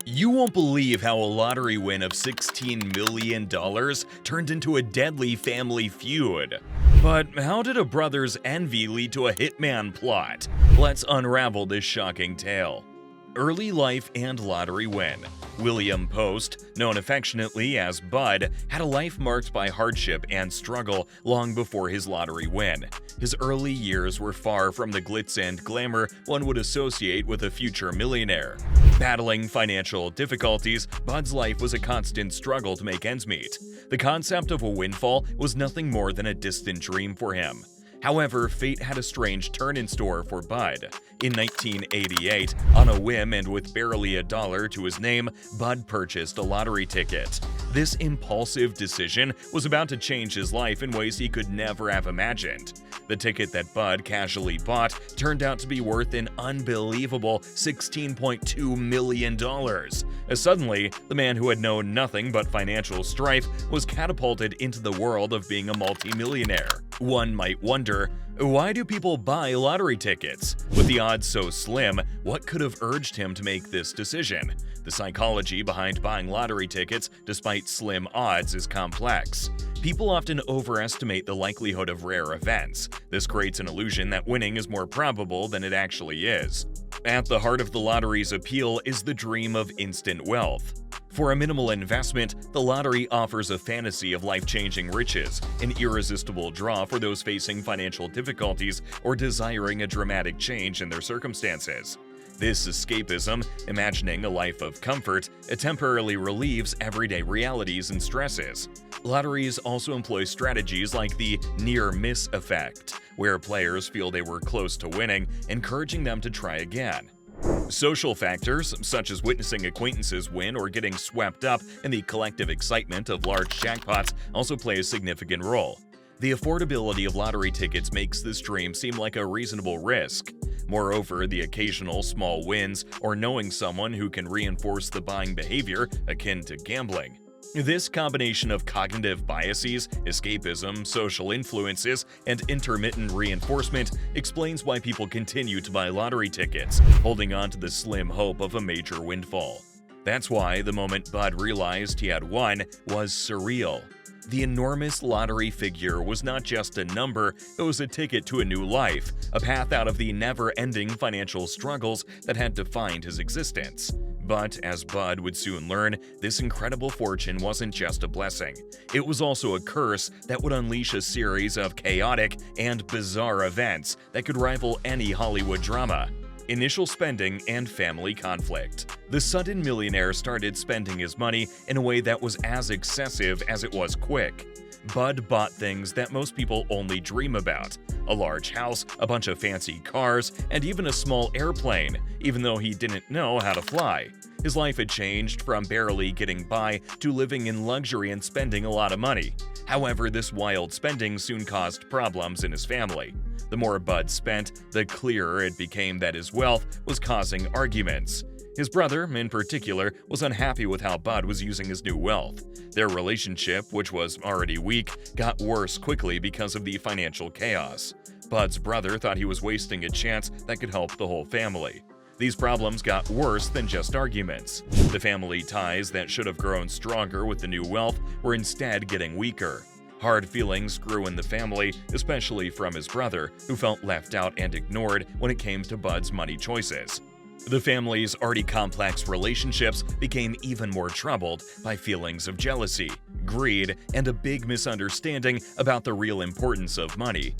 You won't believe how a lottery win of $16 million turned into a deadly family feud. But how did a brother's envy lead to a hitman plot? Let's unravel this shocking tale. Early life and lottery win. William Post, known affectionately as Bud, had a life marked by hardship and struggle long before his lottery win. His early years were far from the glitz and glamour one would associate with a future millionaire. Battling financial difficulties, Bud's life was a constant struggle to make ends meet. The concept of a windfall was nothing more than a distant dream for him. However, fate had a strange turn in store for Bud. In 1988, on a whim and with barely a dollar to his name, Bud purchased a lottery ticket. This impulsive decision was about to change his life in ways he could never have imagined. The ticket that Bud casually bought turned out to be worth an unbelievable $16.2 million. Suddenly, the man who had known nothing but financial strife was catapulted into the world of being a multimillionaire. One might wonder, why do people buy lottery tickets? With the odds so slim, what could have urged him to make this decision? The psychology behind buying lottery tickets despite slim odds is complex. People often overestimate the likelihood of rare events. This creates an illusion that winning is more probable than it actually is. At the heart of the lottery's appeal is the dream of instant wealth. For a minimal investment, the lottery offers a fantasy of life-changing riches, an irresistible draw for those facing financial difficulties or desiring a dramatic change in their circumstances. This escapism, imagining a life of comfort, temporarily relieves everyday realities and stresses. Lotteries also employ strategies like the near-miss effect, where players feel they were close to winning, encouraging them to try again. Social factors, such as witnessing acquaintances win or getting swept up in the collective excitement of large jackpots, also play a significant role. The affordability of lottery tickets makes this dream seem like a reasonable risk. Moreover, the occasional small wins or knowing someone who can reinforce the buying behavior akin to gambling. This combination of cognitive biases, escapism, social influences, and intermittent reinforcement explains why people continue to buy lottery tickets, holding on to the slim hope of a major windfall. That's why the moment Bud realized he had won was surreal. The enormous lottery figure was not just a number, it was a ticket to a new life, a path out of the never-ending financial struggles that had defined his existence. But, as Bud would soon learn, this incredible fortune wasn't just a blessing. It was also a curse that would unleash a series of chaotic and bizarre events that could rival any Hollywood drama. Initial spending and family conflict. The sudden millionaire started spending his money in a way that was as excessive as it was quick. Bud bought things that most people only dream about: a large house, a bunch of fancy cars, and even a small airplane, even though he didn't know how to fly. His life had changed from barely getting by to living in luxury and spending a lot of money. However, this wild spending soon caused problems in his family. The more Bud spent, the clearer it became that his wealth was causing arguments. His brother, in particular, was unhappy with how Bud was using his new wealth. Their relationship, which was already weak, got worse quickly because of the financial chaos. Bud's brother thought he was wasting a chance that could help the whole family. These problems got worse than just arguments. The family ties that should have grown stronger with the new wealth were instead getting weaker. Hard feelings grew in the family, especially from his brother, who felt left out and ignored when it came to Bud's money choices. The family's already complex relationships became even more troubled by feelings of jealousy, greed, and a big misunderstanding about the real importance of money.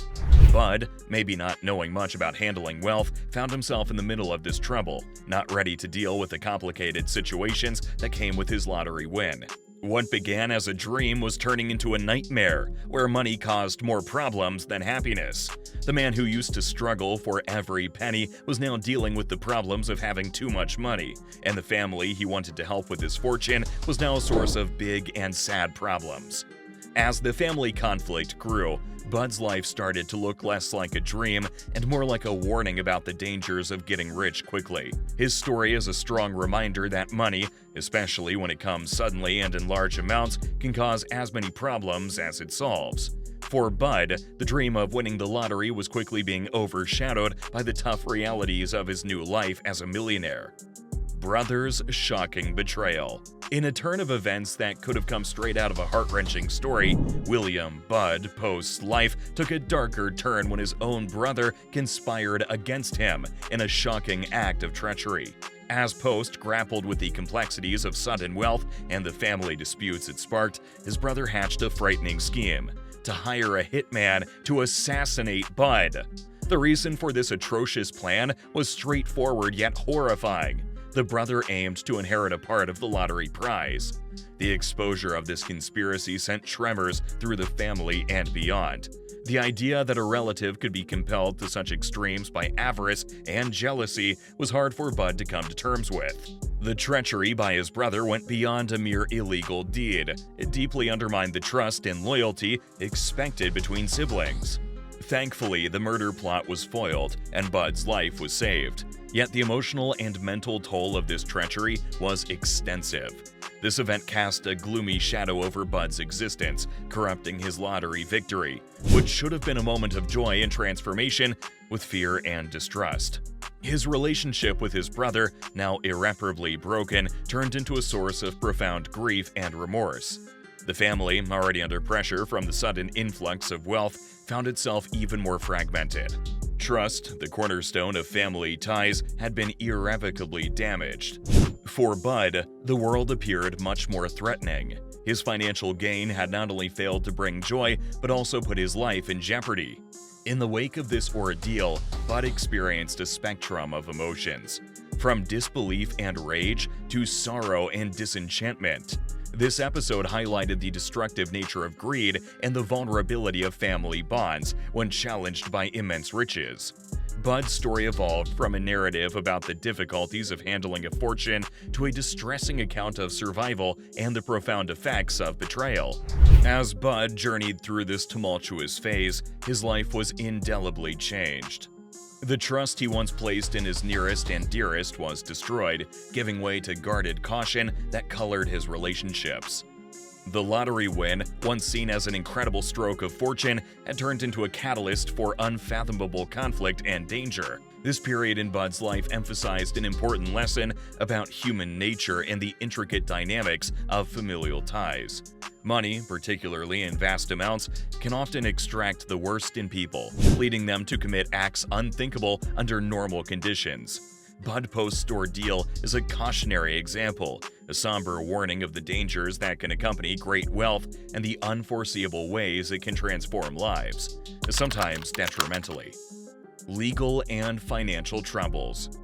Bud, maybe not knowing much about handling wealth, found himself in the middle of this trouble, not ready to deal with the complicated situations that came with his lottery win. What began as a dream was turning into a nightmare, where money caused more problems than happiness. The man who used to struggle for every penny was now dealing with the problems of having too much money, and the family he wanted to help with his fortune was now a source of big and sad problems. As the family conflict grew, Bud's life started to look less like a dream and more like a warning about the dangers of getting rich quickly. His story is a strong reminder that money, especially when it comes suddenly and in large amounts, can cause as many problems as it solves. For Bud, the dream of winning the lottery was quickly being overshadowed by the tough realities of his new life as a millionaire. brother's shocking betrayal. In a turn of events that could have come straight out of a heart-wrenching story, William "Bud" Post's life took a darker turn when his own brother conspired against him in a shocking act of treachery. As Post grappled with the complexities of sudden wealth and the family disputes it sparked, his brother hatched a frightening scheme: to hire a hitman to assassinate Bud. The reason for this atrocious plan was straightforward yet horrifying. The brother aimed to inherit a part of the lottery prize. The exposure of this conspiracy sent tremors through the family and beyond. The idea that a relative could be compelled to such extremes by avarice and jealousy was hard for Bud to come to terms with. The treachery by his brother went beyond a mere illegal deed. It deeply undermined the trust and loyalty expected between siblings. Thankfully, the murder plot was foiled, and Bud's life was saved. Yet the emotional and mental toll of this treachery was extensive. This event cast a gloomy shadow over Bud's existence, corrupting his lottery victory, which should have been a moment of joy and transformation, with fear and distrust. His relationship with his brother, now irreparably broken, turned into a source of profound grief and remorse. The family, already under pressure from the sudden influx of wealth, found itself even more fragmented. Trust, the cornerstone of family ties, had been irrevocably damaged. For Bud, the world appeared much more threatening. His financial gain had not only failed to bring joy, but also put his life in jeopardy. In the wake of this ordeal, Bud experienced a spectrum of emotions, from disbelief and rage to sorrow and disenchantment. This episode highlighted the destructive nature of greed and the vulnerability of family bonds when challenged by immense riches. Bud's story evolved from a narrative about the difficulties of handling a fortune to a distressing account of survival and the profound effects of betrayal. As Bud journeyed through this tumultuous phase, his life was indelibly changed. The trust he once placed in his nearest and dearest was destroyed, giving way to guarded caution that colored his relationships. The lottery win, once seen as an incredible stroke of fortune, had turned into a catalyst for unfathomable conflict and danger. This period in Bud's life emphasized an important lesson about human nature and the intricate dynamics of familial ties. Money, particularly in vast amounts, can often extract the worst in people, leading them to commit acts unthinkable under normal conditions. Bud Post's ordeal is a cautionary example, a somber warning of the dangers that can accompany great wealth and the unforeseeable ways it can transform lives, sometimes detrimentally. Legal and financial troubles.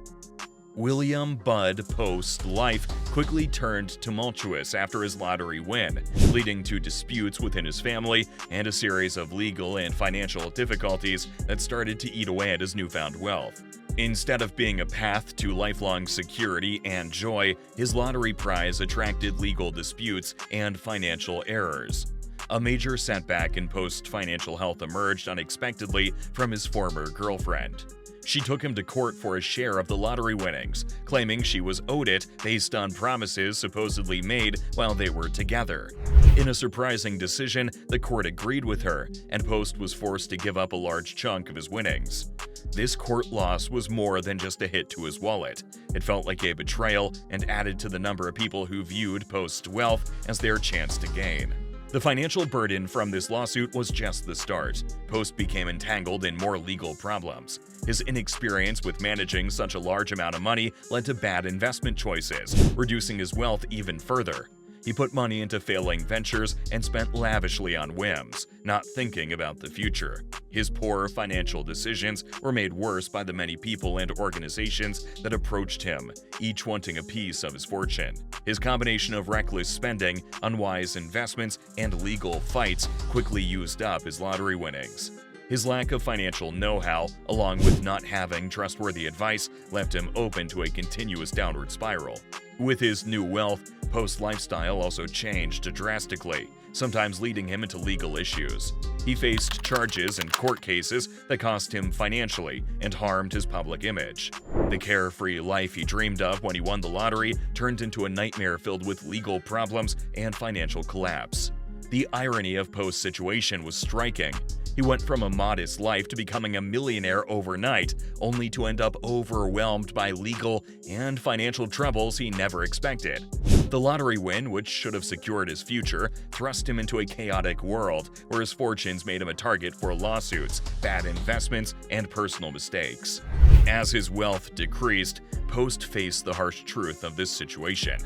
William "Bud" Post's life quickly turned tumultuous after his lottery win, leading to disputes within his family and a series of legal and financial difficulties that started to eat away at his newfound wealth. Instead of being a path to lifelong security and joy, his lottery prize attracted legal disputes and financial errors. A major setback in Post's financial health emerged unexpectedly from his former girlfriend. She took him to court for a share of the lottery winnings, claiming she was owed it based on promises supposedly made while they were together. In a surprising decision, the court agreed with her, and Post was forced to give up a large chunk of his winnings. This court loss was more than just a hit to his wallet. It felt like a betrayal and added to the number of people who viewed Post's wealth as their chance to gain. The financial burden from this lawsuit was just the start. Post became entangled in more legal problems. His inexperience with managing such a large amount of money led to bad investment choices, reducing his wealth even further. He put money into failing ventures and spent lavishly on whims, not thinking about the future. His poor financial decisions were made worse by the many people and organizations that approached him, each wanting a piece of his fortune. His combination of reckless spending, unwise investments, and legal fights quickly used up his lottery winnings. His lack of financial know-how, along with not having trustworthy advice, left him open to a continuous downward spiral. With his new wealth, Post's lifestyle also changed drastically, sometimes leading him into legal issues. He faced charges and court cases that cost him financially and harmed his public image. The carefree life he dreamed of when he won the lottery turned into a nightmare filled with legal problems and financial collapse. The irony of Post's situation was striking. He went from a modest life to becoming a millionaire overnight, only to end up overwhelmed by legal and financial troubles he never expected. The lottery win, which should have secured his future, thrust him into a chaotic world where his fortunes made him a target for lawsuits, bad investments, and personal mistakes. As his wealth decreased, Post faced the harsh truth of this situation.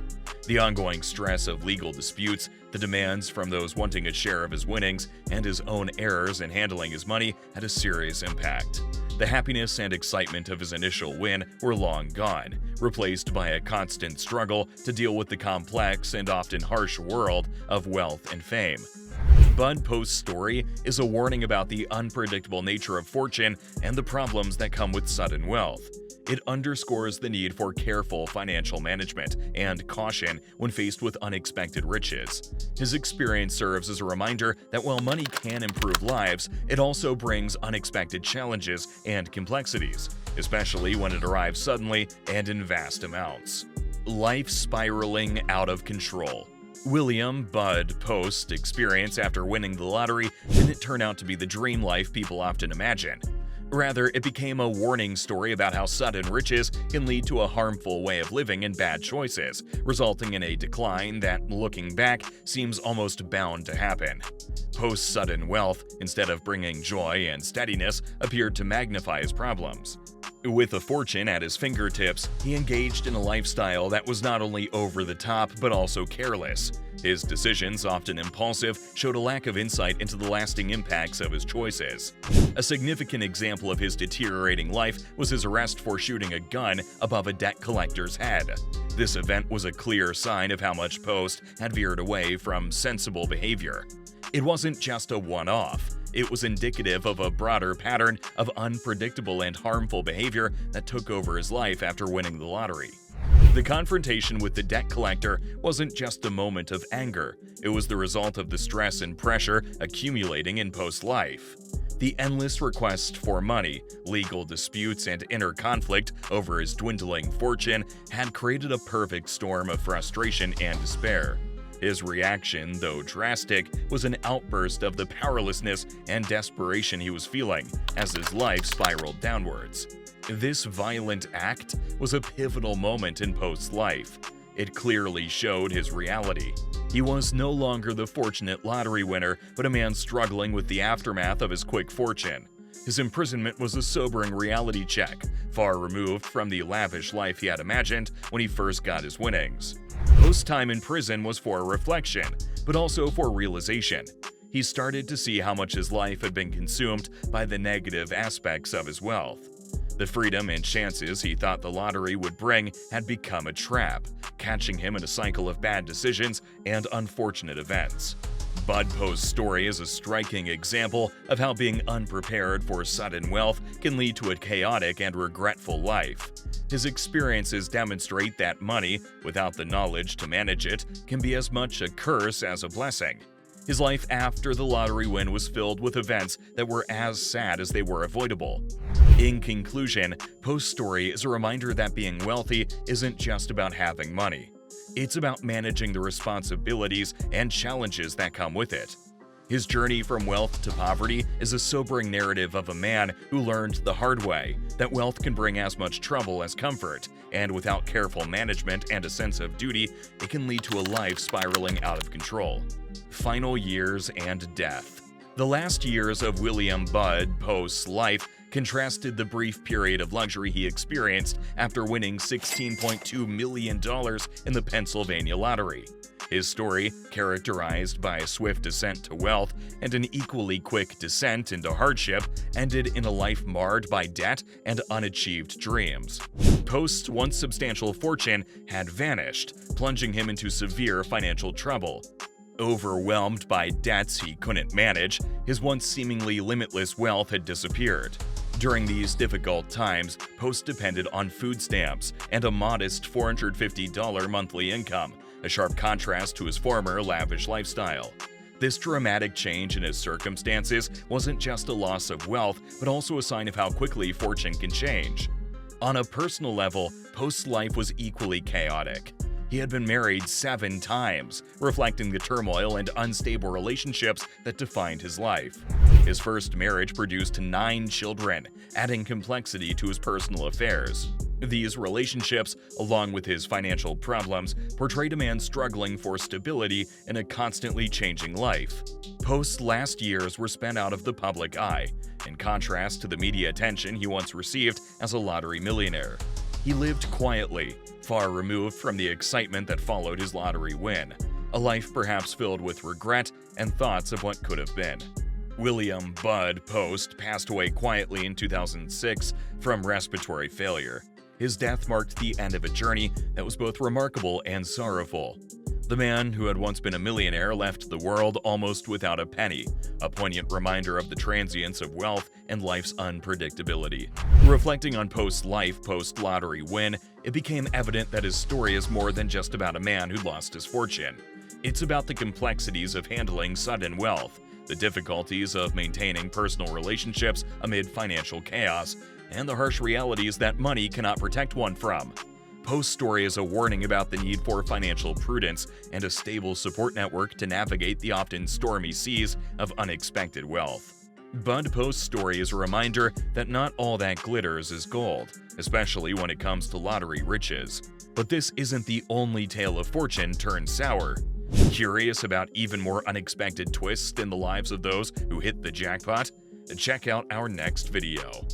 The ongoing stress of legal disputes, the demands from those wanting a share of his winnings, and his own errors in handling his money had a serious impact. The happiness and excitement of his initial win were long gone, replaced by a constant struggle to deal with the complex and often harsh world of wealth and fame. Bud Post's story is a warning about the unpredictable nature of fortune and the problems that come with sudden wealth. It underscores the need for careful financial management and caution when faced with unexpected riches. His experience serves as a reminder that while money can improve lives, it also brings unexpected challenges and complexities, especially when it arrives suddenly and in vast amounts. Life spiraling out of control. William Bud Post's experience after winning the lottery didn't turn out to be the dream life people often imagine. Rather, it became a warning story about how sudden riches can lead to a harmful way of living and bad choices, resulting in a decline that, looking back, seems almost bound to happen. Post's sudden wealth, instead of bringing joy and steadiness, appeared to magnify his problems. With a fortune at his fingertips, he engaged in a lifestyle that was not only over the top but also careless. His decisions, often impulsive, showed a lack of insight into the lasting impacts of his choices. A significant example of his deteriorating life was his arrest for shooting a gun above a debt collector's head. This event was a clear sign of how much Post had veered away from sensible behavior. It wasn't just a one-off. It was indicative of a broader pattern of unpredictable and harmful behavior that took over his life after winning the lottery. The confrontation with the debt collector wasn't just a moment of anger, it was the result of the stress and pressure accumulating in Post's life. The endless requests for money, legal disputes, and inner conflict over his dwindling fortune had created a perfect storm of frustration and despair. His reaction, though drastic, was an outburst of the powerlessness and desperation he was feeling as his life spiraled downwards. This violent act was a pivotal moment in Post's life. It clearly showed his reality. He was no longer the fortunate lottery winner, but a man struggling with the aftermath of his quick fortune. His imprisonment was a sobering reality check, far removed from the lavish life he had imagined when he first got his winnings. Post's time in prison was for reflection, but also for realization. He started to see how much his life had been consumed by the negative aspects of his wealth. The freedom and chances he thought the lottery would bring had become a trap, catching him in a cycle of bad decisions and unfortunate events. Bud Post's story is a striking example of how being unprepared for sudden wealth can lead to a chaotic and regretful life. His experiences demonstrate that money, without the knowledge to manage it, can be as much a curse as a blessing. His life after the lottery win was filled with events that were as sad as they were avoidable. In conclusion, Post's story is a reminder that being wealthy isn't just about having money. It's about managing the responsibilities and challenges that come with it. His journey from wealth to poverty is a sobering narrative of a man who learned the hard way that wealth can bring as much trouble as comfort, and without careful management and a sense of duty, it can lead to a life spiraling out of control. Final years and death. The last years of William Bud Post's life contrasted the brief period of luxury he experienced after winning $16.2 million in the Pennsylvania lottery. His story, characterized by a swift descent to wealth and an equally quick descent into hardship, ended in a life marred by debt and unachieved dreams. Post's once substantial fortune had vanished, plunging him into severe financial trouble. Overwhelmed by debts he couldn't manage, his once seemingly limitless wealth had disappeared. During these difficult times, Post depended on food stamps and a modest $450 monthly income, a sharp contrast to his former lavish lifestyle. This dramatic change in his circumstances wasn't just a loss of wealth, but also a sign of how quickly fortune can change. On a personal level, Post's life was equally chaotic. He had been married 7 times, reflecting the turmoil and unstable relationships that defined his life. His first marriage produced 9 children, adding complexity to his personal affairs. These relationships, along with his financial problems, portrayed a man struggling for stability in a constantly changing life. Post's last years were spent out of the public eye, in contrast to the media attention he once received as a lottery millionaire. He lived quietly, far removed from the excitement that followed his lottery win, a life perhaps filled with regret and thoughts of what could have been. William "Bud" Post passed away quietly in 2006 from respiratory failure. His death marked the end of a journey that was both remarkable and sorrowful. The man who had once been a millionaire left the world almost without a penny, a poignant reminder of the transience of wealth and life's unpredictability. Reflecting on Post's life post-lottery win, it became evident that his story is more than just about a man who lost his fortune. It's about the complexities of handling sudden wealth, the difficulties of maintaining personal relationships amid financial chaos, and the harsh realities that money cannot protect one from. Post's story is a warning about the need for financial prudence and a stable support network to navigate the often stormy seas of unexpected wealth. Bud Post's story is a reminder that not all that glitters is gold, especially when it comes to lottery riches. But this isn't the only tale of fortune turned sour. Curious about even more unexpected twists in the lives of those who hit the jackpot? Check out our next video.